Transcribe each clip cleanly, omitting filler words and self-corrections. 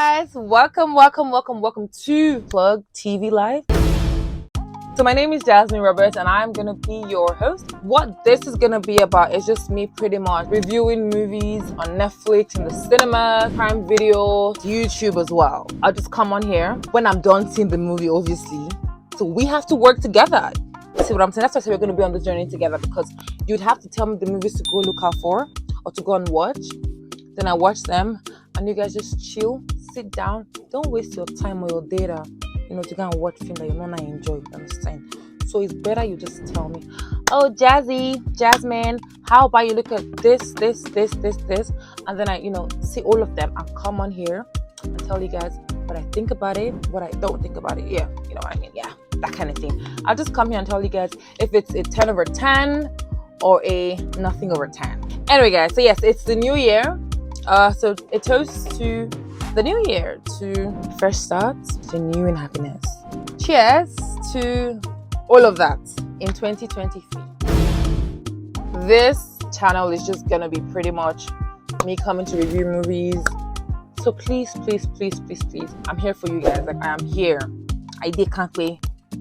guys, welcome to Plug TV Live. So my name is Jasmine Roberts and I'm gonna be your host. What this is gonna be about is just me pretty much reviewing movies on Netflix, in the cinema, Prime Video, YouTube as well. I'll just come on here when I'm done seeing the movie, obviously. So we have to work together. See what I'm saying? That's why I said we're gonna be on this journey together, because you'd have to tell me the movies to go look out for or to go and watch. Then I watch them and you guys just chill, sit down, don't waste your time or your data, to go and watch film that you not enjoy, you understand? So it's better you just tell me, oh Jasmine, how about you look at this, and then I, see all of them and come on here and tell you guys what I think about it, what I don't think about it. Yeah, you know what I mean? Yeah, that kind of thing. I'll just come here and tell you guys if it's a 10 over 10 or a nothing over 10. Anyway guys, so yes, it's the new year. So it toasts to the new year, to fresh starts, to new and happiness. Cheers to all of that in 2023. This channel is just gonna be pretty much me coming to review movies. So please, I'm here for you guys. Like, I am here. I can't wait.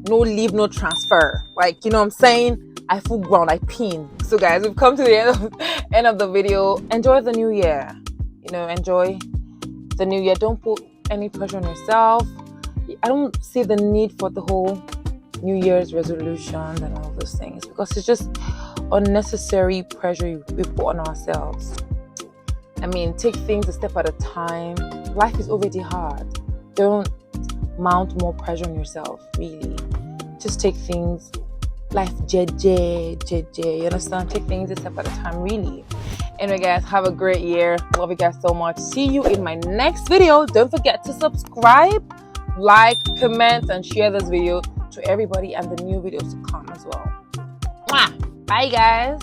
No leave, no transfer. Like, you know what I'm saying? I full ground, I pin. So guys, we've come to the end of the video. Enjoy the new year. Enjoy the new year. Don't put any pressure on yourself. I don't see the need for the whole New Year's resolutions and all those things, because it's just unnecessary pressure we put on ourselves. I mean, take things a step at a time. Life is already hard. Don't mount more pressure on yourself, really. Just take things, life JJ, you understand? Take things a step at a time, really. Anyway guys, have a great year. Love you guys so much. See you in my next video. Don't forget to subscribe, like, comment, and share this video to everybody and the new videos to come as well. Mwah! Bye guys.